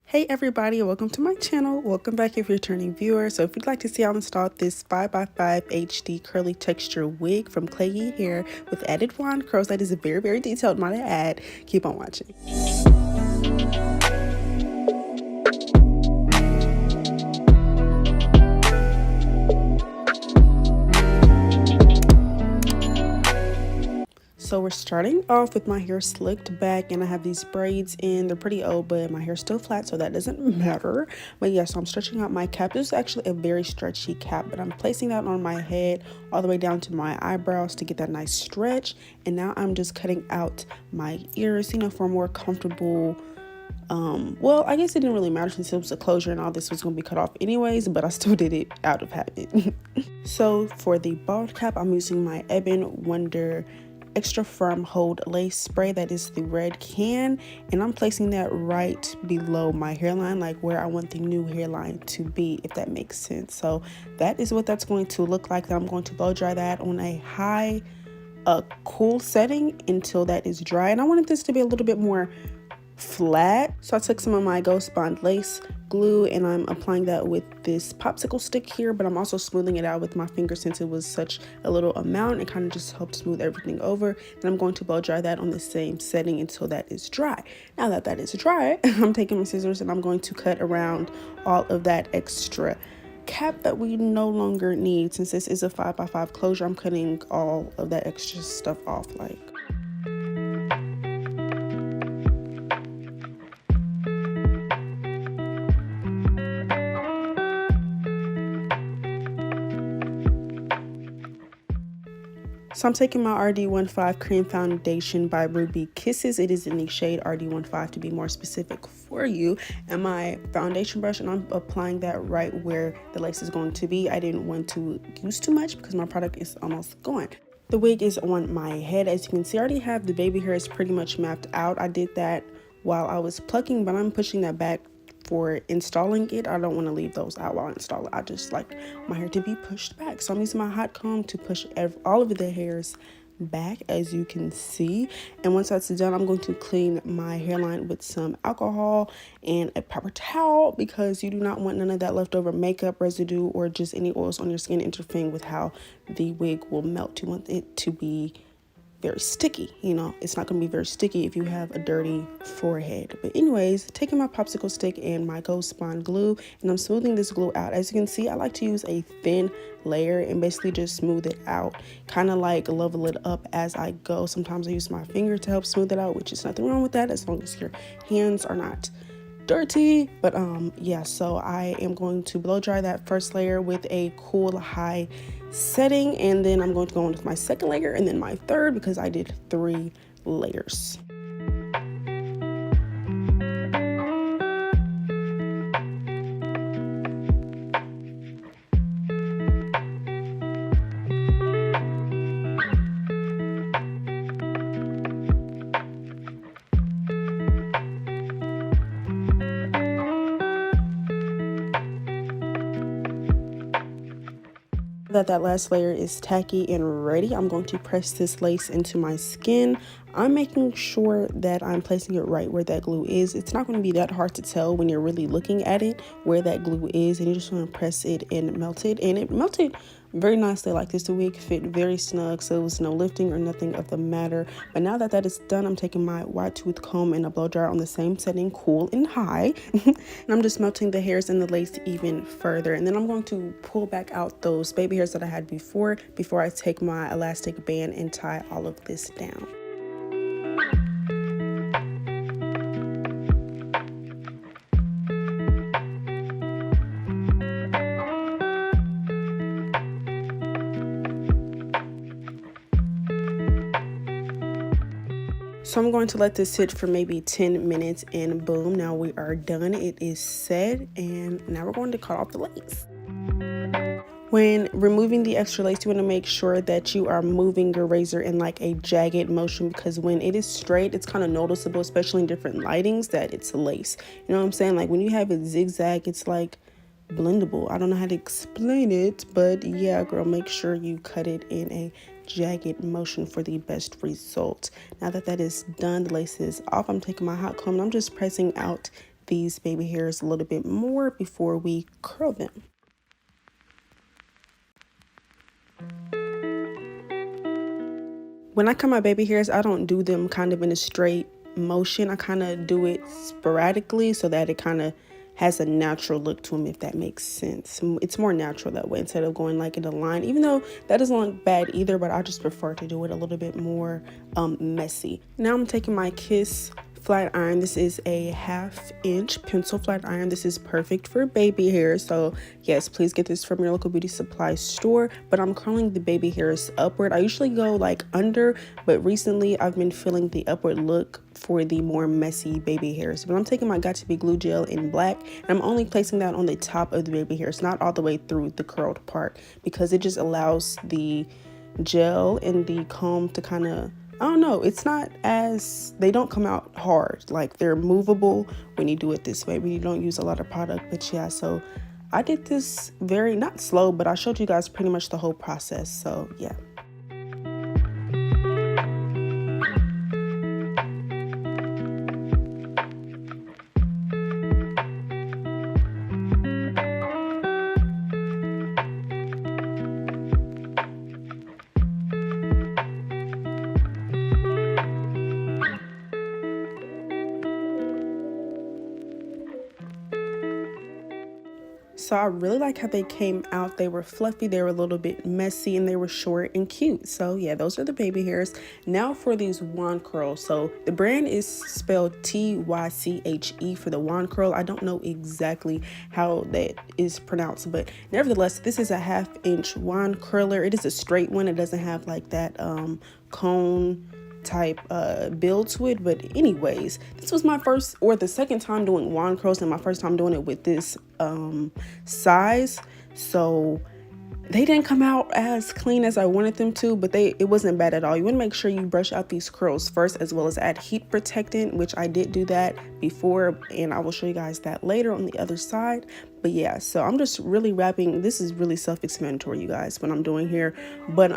Hey everybody, welcome to my channel. Welcome back if you're a returning viewer. So if you'd like to see how I installed this 5x5 HD curly texture wig from Clayee Hair with added wand curls, that is a very detailed, might I add. Keep on watching. So we're starting off with my hair slicked back, and I have these braids in. They're pretty old, but my hair's still flat, so that doesn't matter. But yeah, so I'm stretching out my cap. This is actually a very stretchy cap, but I'm placing that on my head all the way down to my eyebrows to get that nice stretch. And now I'm just cutting out my ears, for a more comfortable well, I guess it didn't really matter since it was a closure and all this was going to be cut off anyways, but I still did it out of habit. So for the bald cap, I'm using my Ebin Wonder Extra Firm Hold Lace Spray. That is the red can, and I'm placing that right below my hairline, like where I want the new hairline to be, if that makes sense. So that is what that's going to look like. Then I'm going to blow dry that on a high cool setting until that is dry, and I wanted this to be a little bit more flat, so I took some of my Ghost Bond lace glue and I'm applying that with this popsicle stick here, but I'm also smoothing it out with my finger since it was such a little amount. It kind of just helped smooth everything over. Then I'm going to blow dry that on the same setting until that is dry. Now that that is dry, I'm taking my scissors and I'm going to cut around all of that extra cap that we no longer need. Since this is a 5x5 closure, I'm cutting all of that extra stuff off like. So I'm taking my RD15 Cream Foundation by Ruby Kisses. It is in the shade RD15 to be more specific for you. And my foundation brush, and I'm applying that right where the lace is going to be. I didn't want to use too much because my product is almost gone. The wig is on my head. As you can see, I already have the baby hair is pretty much mapped out. I did that while I was plucking, but I'm pushing that back for installing it. I don't want to leave those out while I install it. I just like my hair to be pushed back. So I'm using my hot comb to push all of the hairs back, as you can see. And once that's done, I'm going to clean my hairline with some alcohol and a paper towel, because you do not want none of that leftover makeup residue or just any oils on your skin interfering with how the wig will melt. You want it to be very sticky. It's not going to be very sticky if you have a dirty forehead. But anyways, taking my popsicle stick and my Ghost Bond glue, and I'm smoothing this glue out. As you can see, I like to use a thin layer and basically just smooth it out, kind of like level it up as I go. Sometimes I use my finger to help smooth it out, which is nothing wrong with that as long as your hands are not dirty. But yeah, so I am going to blow dry that first layer with a cool high setting, and then I'm going to go on with my second layer and then my third, because I did 3 layers. That last layer is tacky and ready, I'm going to press this lace into my skin. I'm making sure that I'm placing it right where that glue is. It's not going to be that hard to tell when you're really looking at it where that glue is, and you just want to press it and melt it. And it melted very nicely like this. The wig fit very snug, so it was no lifting or nothing of the matter. But now that that is done, I'm taking my wide tooth comb and a blow dryer on the same setting, cool and high. And I'm just melting the hairs and the lace even further. And then I'm going to pull back out those baby hairs that I had before I take my elastic band and tie all of this down. So I'm going to let this sit for maybe 10 minutes, and boom, now we are done. It is set, and now we're going to cut off the lace. When removing the extra lace, you want to make sure that you are moving your razor in like a jagged motion, because when it is straight, it's kind of noticeable, especially in different lightings, that it's lace. You know what I'm saying? Like when you have it zigzag, it's like blendable. I don't know how to explain it, but yeah, girl, make sure you cut it in a jagged motion for the best result. Now that that is done, the lace is off, I'm taking my hot comb and I'm just pressing out these baby hairs a little bit more before we curl them. When I cut my baby hairs, I don't do them kind of in a straight motion. I kind of do it sporadically so that it kind of has a natural look to them, if that makes sense. It's more natural that way instead of going like in a line, even though that doesn't look bad either, but I just prefer to do it a little bit more messy. Now I'm taking my Kiss flat iron. This is a 1/2 inch pencil flat iron. This is perfect for baby hair, so yes, please get this from your local beauty supply store. But I'm curling the baby hairs upward. I usually go like under, but recently I've been feeling the upward look for the more messy baby hairs. But I'm taking my Got2b glue gel in black, and I'm only placing that on the top of the baby hairs, not all the way through the curled part, because it just allows the gel and the comb to kind of, I don't know, it's not as, they don't come out hard. Like, they're movable when you do it this way, but you don't use a lot of product. But yeah, so I did this very, not slow, but I showed you guys pretty much the whole process. So yeah. So I really like how they came out. They were fluffy, they were a little bit messy, and they were short and cute. So yeah, those are the baby hairs. Now for these wand curls. So the brand is spelled Tyche for the wand curl. I don't know exactly how that is pronounced, but nevertheless, this is a 1/2 inch wand curler. It is a straight one. It doesn't have like that cone type build to it. But anyways, this was my first or the second time doing wand curls, and my first time doing it with this size. So they didn't come out as clean as I wanted them to, but it wasn't bad at all. You want to make sure you brush out these curls first, as well as add heat protectant, which I did do that before, and I will show you guys that later on the other side. But yeah, so I'm just really wrapping. This is really self-explanatory, you guys, what I'm doing here. But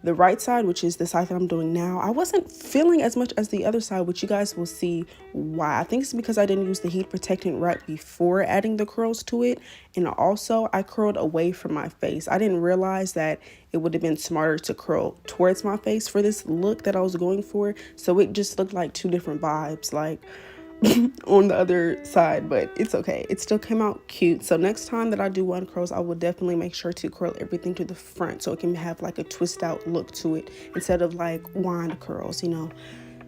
the right side, which is the side that I'm doing now, I wasn't feeling as much as the other side, which you guys will see why. I think it's because I didn't use the heat protectant right before adding the curls to it. And also I curled away from my face. I didn't realize that it would have been smarter to curl towards my face for this look that I was going for. So it just looked like two different vibes, like on the other side, but it's okay. It still came out cute. So next time that I do wand curls, I will definitely make sure to curl everything to the front so it can have like a twist out look to it instead of like wand curls, you know,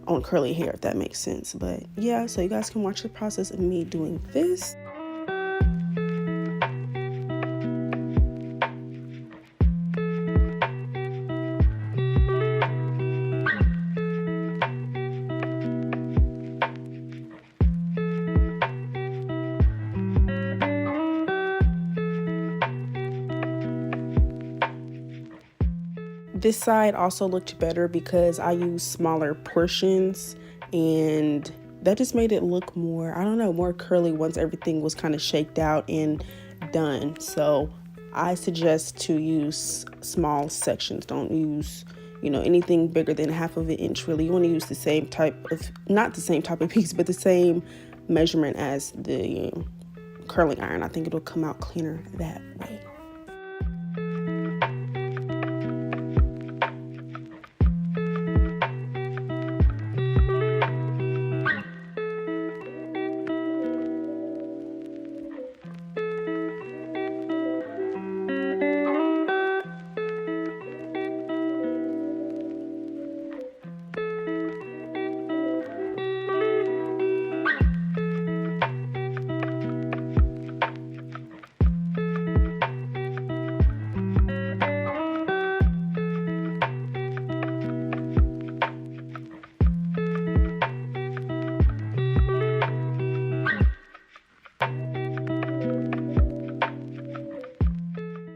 on curly hair, if that makes sense. But yeah, so you guys can watch the process of me doing this. This side also looked better because I used smaller portions, and that just made it look more, I don't know, more curly once everything was kind of shaked out and done. So I suggest to use small sections. Don't use, you know, anything bigger than 1/2 inch really. You want to use the same type of, not the same type of piece, but the same measurement as the curling iron. I think it'll come out cleaner that way.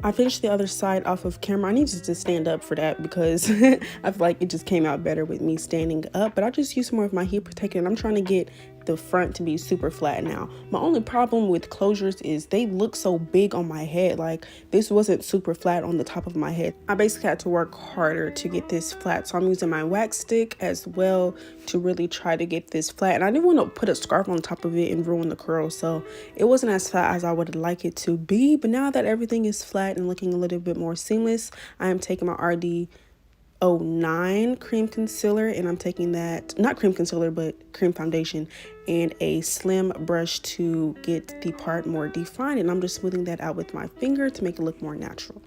I finished the other side off of camera. I needed to stand up for that because I feel like it just came out better with me standing up. But I just used some more of my heat protectant. I'm trying to get the front to be super flat now. My only problem with closures is they look so big on my head. Like, this wasn't super flat on the top of my head. I basically had to work harder to get this flat, so I'm using my wax stick as well to really try to get this flat. And I didn't want to put a scarf on top of it and ruin the curl, so it wasn't as flat as I would like it to be. But now that everything is flat and looking a little bit more seamless, I am taking my RD09 cream concealer, and I'm taking that, not cream concealer, but cream foundation, and a slim brush to get the part more defined, and I'm just smoothing that out with my finger to make it look more natural.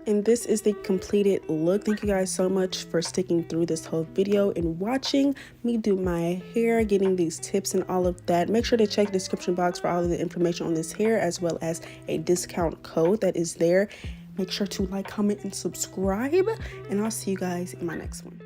And this is the completed look. Thank you guys so much for sticking through this whole video and watching me do my hair, getting these tips and all of that. Make sure to check the description box for all of the information on this hair, as well as a discount code that is there. Make sure to like, comment, and subscribe, and I'll see you guys in my next one.